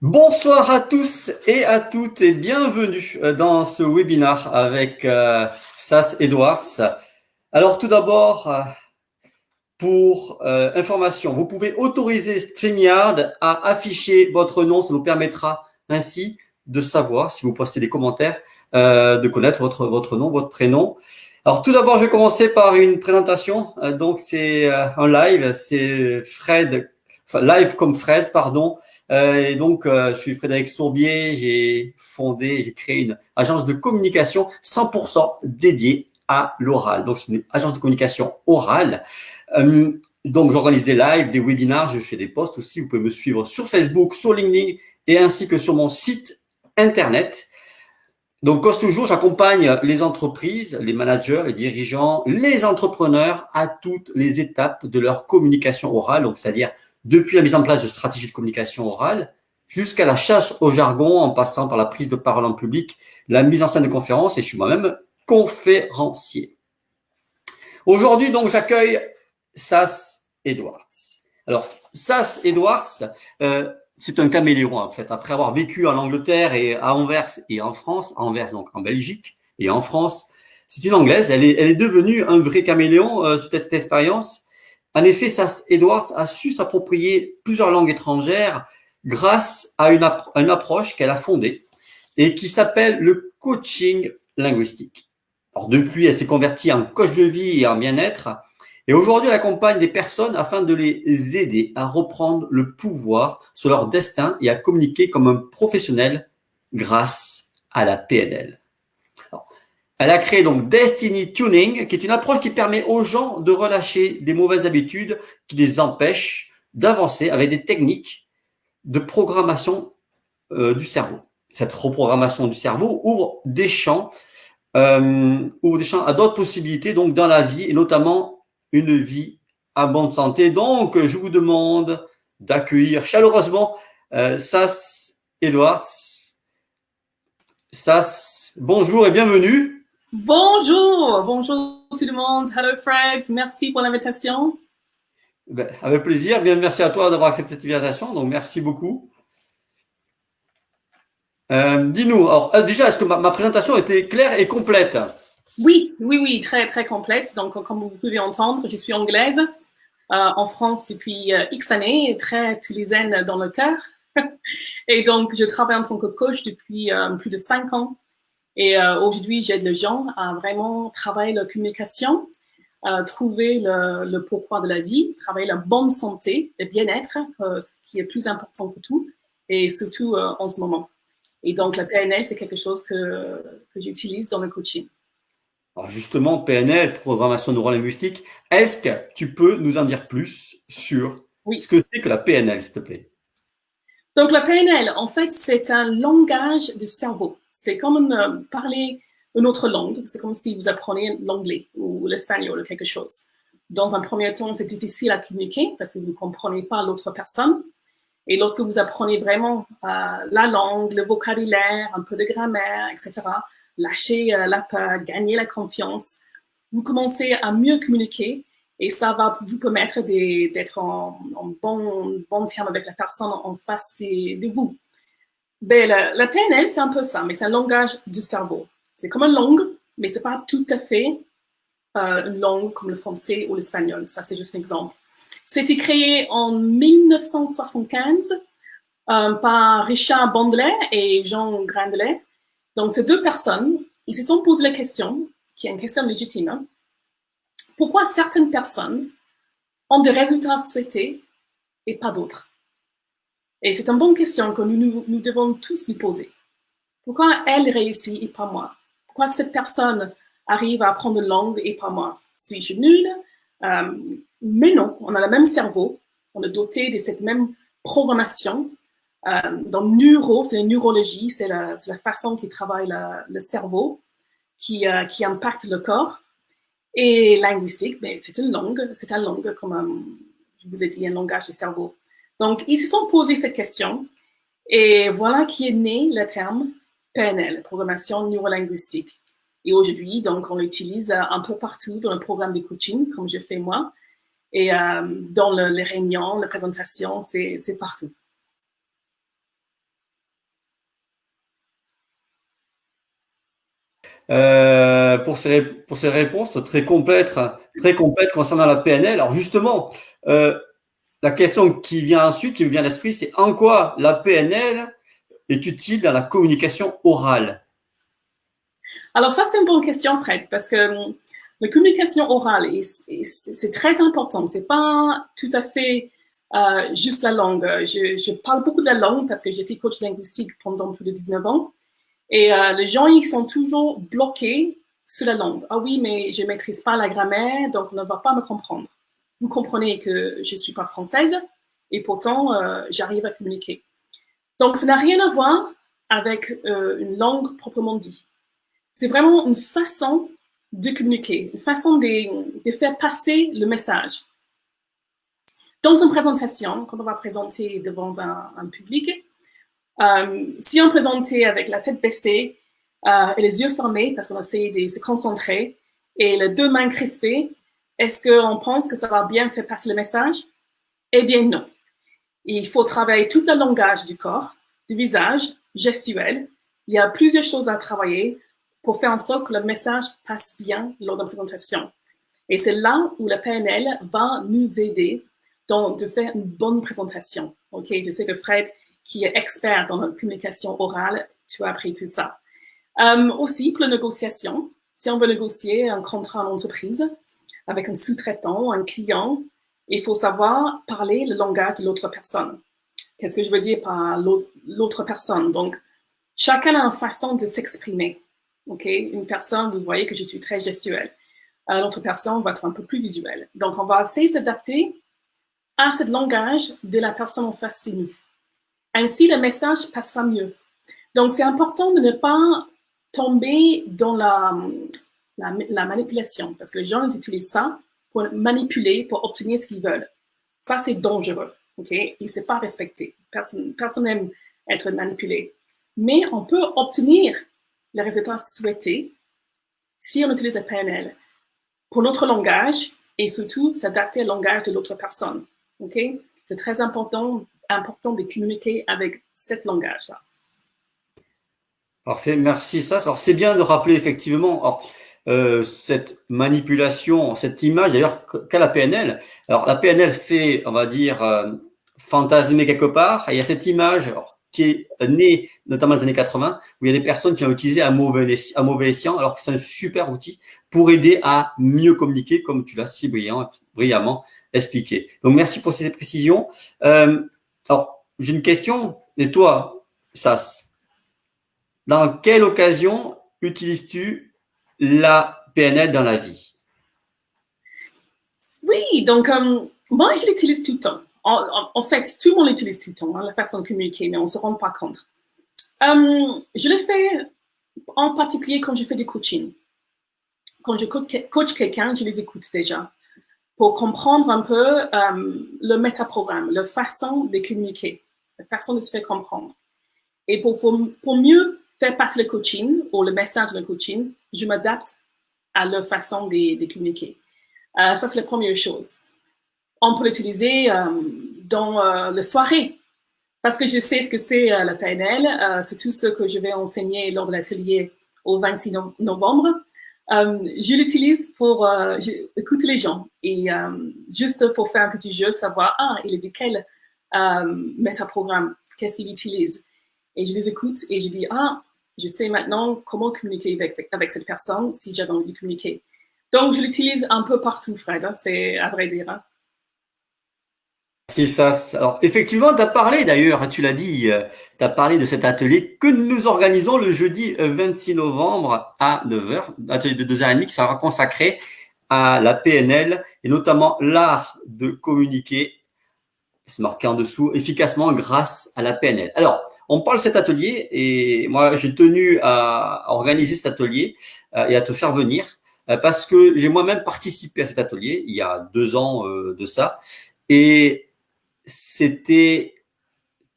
Bonsoir à tous et à toutes et bienvenue dans ce webinaire avec Sas Edwards. Alors tout d'abord, pour information, vous pouvez autoriser StreamYard à afficher votre nom. Ça nous permettra ainsi de savoir, si vous postez des commentaires, de connaître votre nom, votre prénom. Alors tout d'abord, je vais commencer par une présentation. Donc c'est un live, c'est Fred, enfin live comme Fred, pardon. Et donc je suis Frédéric Sourbier, j'ai créé une agence de communication 100% dédiée à l'oral. Donc c'est une agence de communication orale. Donc, j'organise des lives, des webinars, je fais des posts aussi. Vous pouvez me suivre sur Facebook, sur LinkedIn et ainsi que sur mon site internet. Donc, comme toujours, j'accompagne les entreprises, les managers, les dirigeants, les entrepreneurs à toutes les étapes de leur communication orale. Donc, c'est-à-dire depuis la mise en place de stratégies de communication orale jusqu'à la chasse au jargon en passant par la prise de parole en public, la mise en scène de conférences et je suis moi-même conférencier. Aujourd'hui, donc, j'accueille Sas Edwards. Alors, Sas Edwards, c'est un caméléon, en fait. Après avoir vécu en Angleterre et à Anvers et en France, à Anvers, donc en Belgique et en France, c'est une Anglaise. Elle est devenue un vrai caméléon suite à cette expérience. En effet, Sas Edwards a su s'approprier plusieurs langues étrangères grâce à une approche qu'elle a fondée et qui s'appelle le coaching linguistique. Alors depuis, elle s'est convertie en coach de vie et en bien-être. Et aujourd'hui, elle accompagne des personnes afin de les aider à reprendre le pouvoir sur leur destin et à communiquer comme un professionnel grâce à la PNL. Alors, elle a créé donc Destiny Tuning, qui est une approche qui permet aux gens de relâcher des mauvaises habitudes qui les empêchent d'avancer avec des techniques de programmation du cerveau. Cette reprogrammation du cerveau ouvre des champs à d'autres possibilités donc dans la vie et notamment une vie à bonne santé. Donc, je vous demande d'accueillir chaleureusement Sas Edwards. Sas, bonjour et bienvenue. Bonjour, bonjour tout le monde. Hello Fred, merci pour l'invitation. Ben, avec plaisir. Bien, merci à toi d'avoir accepté cette invitation. Donc, merci beaucoup. Dis-nous, alors déjà, est-ce que ma présentation était claire et complète? Oui, oui, oui, très, très complète. Donc, comme vous pouvez entendre, je suis anglaise en France depuis X années, très tunisienne dans le cœur. Et donc, je travaille en tant que coach depuis plus de 5 ans. Et aujourd'hui, j'aide les gens à vraiment travailler leur communication, trouver le pourquoi de la vie, travailler la bonne santé, le bien-être, ce qui est plus important que tout, et surtout en ce moment. Et donc, la PNL, c'est quelque chose que j'utilise dans le coaching. Alors justement, PNL, programmation neurolinguistique, est-ce que tu peux nous en dire plus sur ce Oui. que c'est que la PNL, s'il te plaît? Donc, la PNL, en fait, c'est un langage du cerveau. C'est comme parler une autre langue. C'est comme si vous apprenez l'anglais ou l'espagnol ou quelque chose. Dans un premier temps, c'est difficile à communiquer parce que vous ne comprenez pas l'autre personne. Et lorsque vous apprenez vraiment la langue, le vocabulaire, un peu de grammaire, etc., lâcher la peur, gagner la confiance, vous commencez à mieux communiquer et ça va vous permettre d'être en bon terme avec la personne en face de vous. Ben, la PNL, c'est un peu ça, mais c'est un langage du cerveau. C'est comme une langue, mais c'est pas tout à fait une langue comme le français ou l'espagnol. Ça, c'est juste un exemple. C'était créé en 1975 par Richard Bandler et Jean Grandelet. Donc, ces deux personnes, ils se sont posé la question, qui est une question légitime, hein, pourquoi certaines personnes ont des résultats souhaités et pas d'autres? Et c'est une bonne question que nous devons tous nous poser. Pourquoi elle réussit et pas moi? Pourquoi cette personne arrive à apprendre une langue et pas moi? Suis-je nulle? Mais non, on a le même cerveau, on est doté de cette même programmation. Dans neuro, c'est la neurologie, c'est la façon qui travaille le cerveau, qui impacte le corps. Et linguistique, ben, c'est une langue, comme je vous ai dit, un langage du cerveau. Donc, ils se sont posé cette question et voilà qui est né le terme PNL, programmation neurolinguistique. Et aujourd'hui, donc, on l'utilise un peu partout dans le programme de coaching, comme je fais moi, et dans les réunions, les présentations, c'est partout. pour ces réponses très complètes concernant la PNL. Alors justement, la question qui vient ensuite, qui me vient à l'esprit, c'est en quoi la PNL est utile dans la communication orale? Alors ça, c'est une bonne question, Fred, parce que la communication orale, c'est très important. C'est pas tout à fait juste la langue. Je parle beaucoup de la langue parce que j'étais coach linguistique pendant plus de 19 ans. Et les gens, ils sont toujours bloqués sur la langue. Ah oui, mais je maîtrise pas la grammaire, donc on ne va pas me comprendre. Vous comprenez que je suis pas française et pourtant j'arrive à communiquer. Donc ça n'a rien à voir avec une langue proprement dit. C'est vraiment une façon de communiquer, une façon de faire passer le message. Dans une présentation, quand on va présenter devant un public, si on présentait avec la tête baissée et les yeux fermés, parce qu'on essaie de se concentrer, et les deux mains crispées, est-ce qu'on pense que ça va bien faire passer le message? Eh bien non. Il faut travailler tout le langage du corps, du visage, gestuel. Il y a plusieurs choses à travailler pour faire en sorte que le message passe bien lors de la présentation. Et c'est là où la PNL va nous aider de faire une bonne présentation. Ok, je sais que Fred, qui est expert dans la communication orale, tu as appris tout ça. Aussi, pour la négociation, si on veut négocier un contrat en entreprise avec un sous-traitant, un client, il faut savoir parler le langage de l'autre personne. Qu'est-ce que je veux dire par l'autre personne? Donc, chacun a une façon de s'exprimer. Okay? Une personne, vous voyez que je suis très gestuelle. L'autre personne va être un peu plus visuelle. Donc, on va essayer de s'adapter à ce langage de la personne en face de nous. Ainsi, le message passera mieux. Donc, c'est important de ne pas tomber dans la manipulation, parce que les gens utilisent ça pour manipuler, pour obtenir ce qu'ils veulent. Ça, c'est dangereux, ok? Et c'est pas respecté. Personne n'aime être manipulé. Mais on peut obtenir les résultats souhaités si on utilise la PNL pour notre langage et surtout s'adapter au langage de l'autre personne, ok? C'est très important de communiquer avec ce langage-là. Parfait, merci ça. Alors c'est bien de rappeler effectivement cette manipulation, cette image d'ailleurs qu'a la PNL. Alors la PNL fait, on va dire, fantasmer quelque part. Et il y a cette image qui est née notamment dans les années 80 où il y a des personnes qui l'ont utilisé à mauvais escient alors que c'est un super outil pour aider à mieux communiquer comme tu l'as si brillamment expliqué. Donc merci pour ces précisions. Alors j'ai une question. Et toi, Sas? Dans quelle occasion utilises-tu la PNL dans la vie? Oui, donc moi, je l'utilise tout le temps. En fait, tout le monde l'utilise tout le temps, la façon de communiquer, mais on ne se rend pas compte. Je le fais en particulier quand je fais du coaching. Quand je coach quelqu'un, je les écoute déjà pour comprendre un peu le métaprogramme, la façon de communiquer, la façon de se faire comprendre. Et pour mieux faire passer le coaching ou le message de coaching, je m'adapte à leur façon de communiquer. Ça, c'est la première chose. On peut l'utiliser dans les soirées parce que je sais ce que c'est la PNL. C'est tout ce que je vais enseigner lors de l'atelier au 26 novembre. Je l'utilise pour écouter les gens et juste pour faire un petit jeu, savoir, il est de quel métaprogramme, qu'est-ce qu'il utilise. Et je les écoute et je dis, je sais maintenant comment communiquer avec cette personne si j'avais envie de communiquer. Donc, je l'utilise un peu partout, Fred, c'est à vrai dire. C'est ça. Alors, effectivement, tu as parlé d'ailleurs, tu l'as dit, tu as parlé de cet atelier que nous organisons le jeudi 26 novembre à 9h, atelier de 2h30 qui sera consacré à la PNL et notamment l'art de communiquer, c'est marqué en dessous, efficacement grâce à la PNL. Alors, on parle de cet atelier et moi, j'ai tenu à organiser cet atelier et à te faire venir parce que j'ai moi-même participé à cet atelier il y a 2 ans de ça et c'était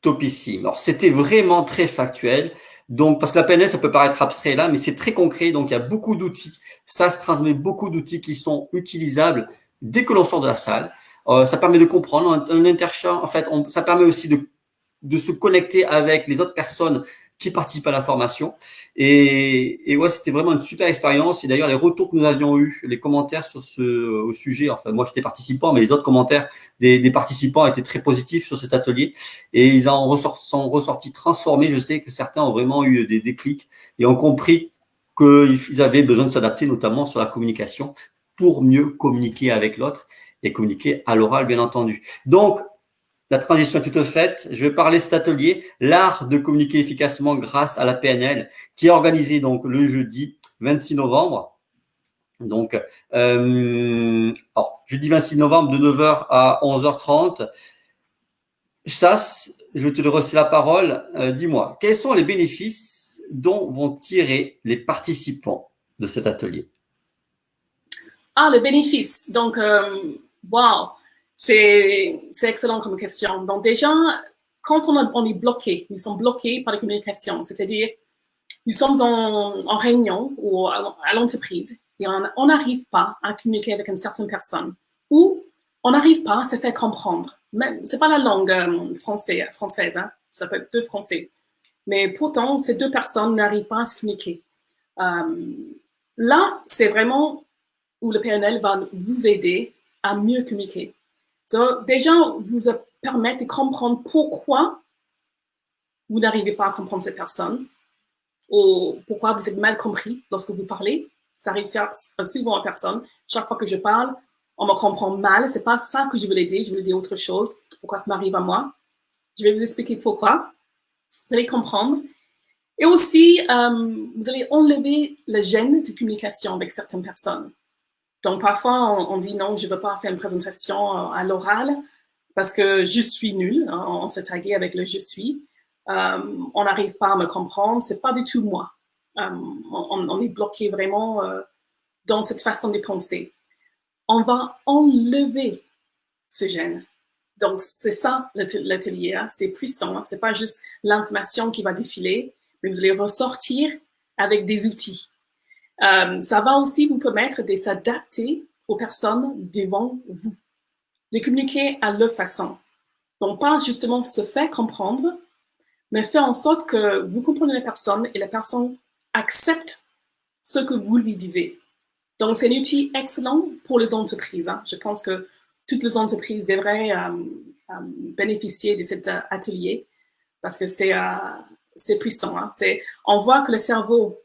topissime. Alors, c'était vraiment très factuel. Donc, parce que la PNL, ça peut paraître abstrait là, mais c'est très concret. Donc, il y a beaucoup d'outils. Ça se transmet beaucoup d'outils qui sont utilisables dès que l'on sort de la salle. Ça permet de comprendre un interchange. En fait, ça permet aussi de se connecter avec les autres personnes qui participent à la formation. Et ouais, c'était vraiment une super expérience. Et d'ailleurs, les retours que nous avions eus, les commentaires sur au sujet, enfin, moi, j'étais participant, mais les autres commentaires des participants étaient très positifs sur cet atelier. Et ils sont ressortis transformés. Je sais que certains ont vraiment eu des déclics et ont compris qu'ils avaient besoin de s'adapter, notamment sur la communication, pour mieux communiquer avec l'autre et communiquer à l'oral, bien entendu. Donc, la transition est toute faite. Je vais parler de cet atelier, l'art de communiquer efficacement grâce à la PNL, qui est organisé donc le jeudi 26 novembre. Donc, jeudi 26 novembre de 9h à 11h30. Sas, je vais te laisser la parole. Dis-moi, quels sont les bénéfices dont vont tirer les participants de cet atelier? Ah, le bénéfice. Donc, wow. C'est excellent comme question. Donc déjà, quand on est bloqué, nous sommes bloqués par la communication, c'est-à-dire nous sommes en réunion ou à l'entreprise et on n'arrive pas à communiquer avec une certaine personne ou on n'arrive pas à se faire comprendre. C'est pas la langue française, hein? Ça peut être deux français. Mais pourtant, ces deux personnes n'arrivent pas à se communiquer. Là, c'est vraiment où le PNL va vous aider à mieux communiquer. So, déjà, vous permettre de comprendre pourquoi vous n'arrivez pas à comprendre cette personne ou pourquoi vous êtes mal compris lorsque vous parlez. Ça arrive souvent à personne. Chaque fois que je parle, on me comprend mal. C'est pas ça que je voulais dire. Je voulais dire autre chose. Pourquoi ça m'arrive à moi? Je vais vous expliquer pourquoi. Vous allez comprendre. Et aussi, vous allez enlever le gêne de communication avec certaines personnes. Donc, parfois, on dit non, je ne veux pas faire une présentation à l'oral parce que je suis nulle. Hein, on s'est tagué avec le je suis. On n'arrive pas à me comprendre. C'est pas du tout moi. On est bloqué vraiment dans cette façon de penser. On va enlever ce gêne. Donc, c'est ça l'atelier. Hein, c'est puissant. Hein, c'est pas juste l'information qui va défiler, mais vous allez ressortir avec des outils. Ça va aussi vous permettre de s'adapter aux personnes devant vous, de communiquer à leur façon. Donc, pas justement se faire comprendre, mais faire en sorte que vous comprenez la personne et la personne accepte ce que vous lui disiez. Donc, c'est un outil excellent pour les entreprises. Hein. Je pense que toutes les entreprises devraient bénéficier de cet atelier parce que c'est puissant. Hein. On voit que le cerveau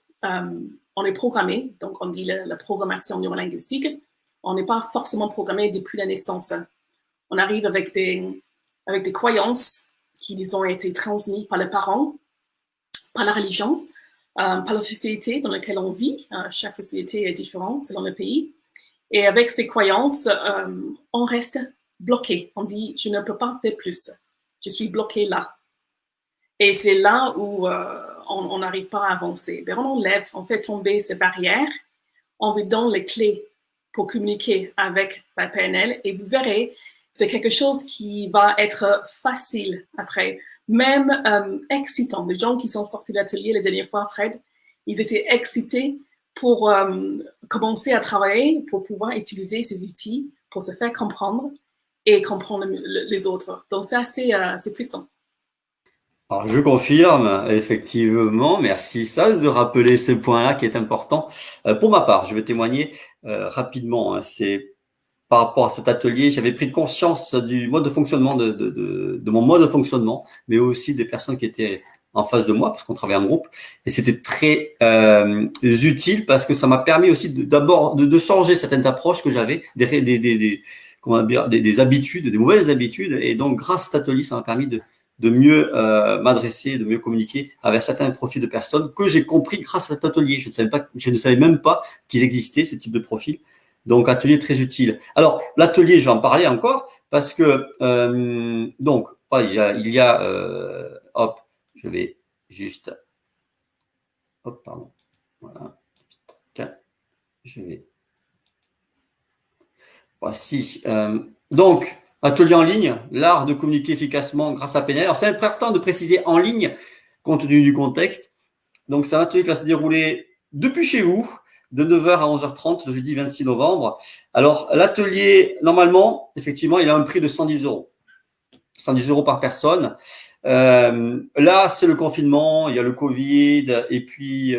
on est programmé, donc on dit la programmation neurolinguistique, on n'est pas forcément programmé depuis la naissance. On arrive avec des croyances qui nous ont été transmises par les parents, par la religion, par la société dans laquelle on vit. Chaque société est différente selon le pays. Et avec ces croyances, on reste bloqué. On dit, je ne peux pas faire plus. Je suis bloqué là. Et c'est là où on n'arrive pas à avancer. Mais on enlève, on fait tomber ces barrières, on vous donne les clés pour communiquer avec la PNL et vous verrez, c'est quelque chose qui va être facile après, même excitant. Les gens qui sont sortis de l'atelier la dernière fois, Fred, ils étaient excités pour commencer à travailler, pour pouvoir utiliser ces outils, pour se faire comprendre et comprendre les autres. Donc ça, c'est puissant. Alors, je confirme, effectivement, merci Sas de rappeler ce point-là qui est important. Pour ma part, je vais témoigner rapidement. Hein, c'est par rapport à cet atelier, j'avais pris conscience du mode de fonctionnement, de mon mode de fonctionnement, mais aussi des personnes qui étaient en face de moi, parce qu'on travaille en groupe. Et c'était très utile parce que ça m'a permis aussi d'abord de changer certaines approches que j'avais, des habitudes, des mauvaises habitudes. Et donc, grâce à cet atelier, ça m'a permis de mieux m'adresser, de mieux communiquer avec certains profils de personnes que j'ai compris grâce à cet atelier. Je ne savais même pas qu'ils existaient, ce type de profil. Donc, atelier très utile. Alors, l'atelier, je vais en parler encore parce que, donc, hop, je vais juste, hop, pardon, voilà, je vais, voici, donc, atelier en ligne, l'art de communiquer efficacement grâce à PNL. Alors, c'est important de préciser en ligne, compte tenu du contexte. Donc, c'est un atelier qui va se dérouler depuis chez vous, de 9h à 11h30, le jeudi 26 novembre. Alors, l'atelier, normalement, effectivement, il a un prix de 110 €. 110 € par personne. Là, c'est le confinement, il y a le Covid, et puis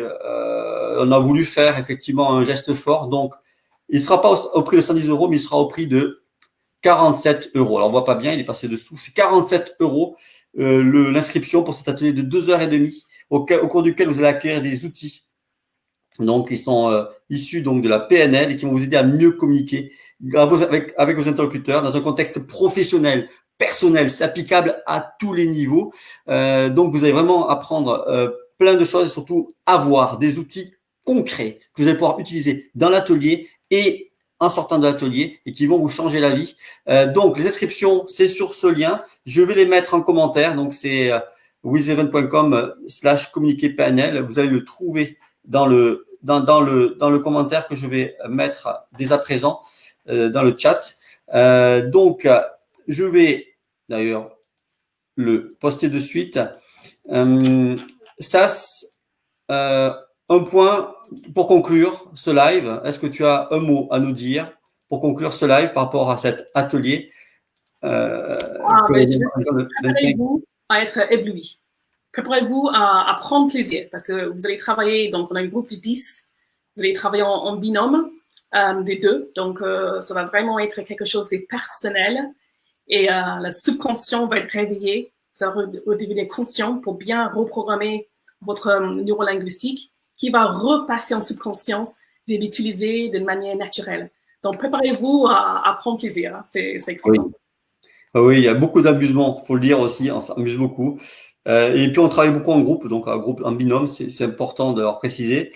on a voulu faire effectivement un geste fort. Donc, il ne sera pas au prix de 110 euros, mais il sera au prix de 47 euros. Alors, on voit pas bien, il est passé dessous. C'est 47 euros l'inscription pour cet atelier de 2h30 au cours duquel vous allez acquérir des outils. Donc, ils sont issus donc de la PNL et qui vont vous aider à mieux communiquer avec vos interlocuteurs dans un contexte professionnel, personnel. C'est applicable à tous les niveaux. Donc, vous allez vraiment apprendre plein de choses et surtout avoir des outils concrets que vous allez pouvoir utiliser dans l'atelier et en sortant de l'atelier et qui vont vous changer la vie. Donc, les inscriptions, c'est sur ce lien. Je vais les mettre en commentaire. Donc, c'est wizeven.com/communiquer-PNL. Vous allez le trouver dans le commentaire que je vais mettre dès à présent dans le chat. Donc, je vais d'ailleurs le poster de suite. Un point pour conclure ce live. Est-ce que tu as un mot à nous dire pour conclure ce live par rapport à cet atelier Préparez-vous à être ébloui. Préparez-vous à prendre plaisir parce que vous allez travailler, donc on a un groupe de 10, vous allez travailler en binôme des deux, donc ça va vraiment être quelque chose de personnel et le subconscient va être réveillé, ça va redevenir conscient pour bien reprogrammer votre neurolinguistique qui va repasser en subconscience de l'utiliser d'une manière naturelle. Donc préparez-vous à prendre plaisir, hein. C'est excellent. Oui, il y a beaucoup d'amusement, faut le dire aussi, on s'amuse beaucoup. Et puis on travaille beaucoup en groupe, donc en binôme, c'est important de leur préciser.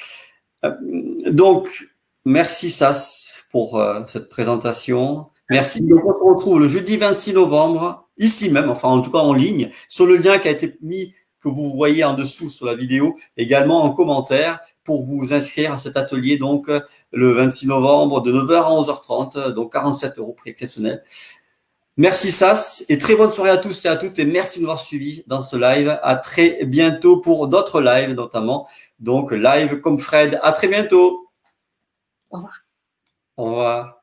Donc, merci Sas pour cette présentation. Merci. Donc on se retrouve le jeudi 26 novembre, ici même, enfin en tout cas en ligne, sur le lien qui a été mis, que vous voyez en dessous sur la vidéo, également en commentaire, pour vous inscrire à cet atelier, donc le 26 novembre de 9h à 11h30, donc 47 euros, prix exceptionnel. Merci Sas et très bonne soirée à tous et à toutes et merci de nous avoir suivis dans ce live. À très bientôt pour d'autres lives notamment. Donc live comme Fred. À très bientôt. Au revoir. Au revoir.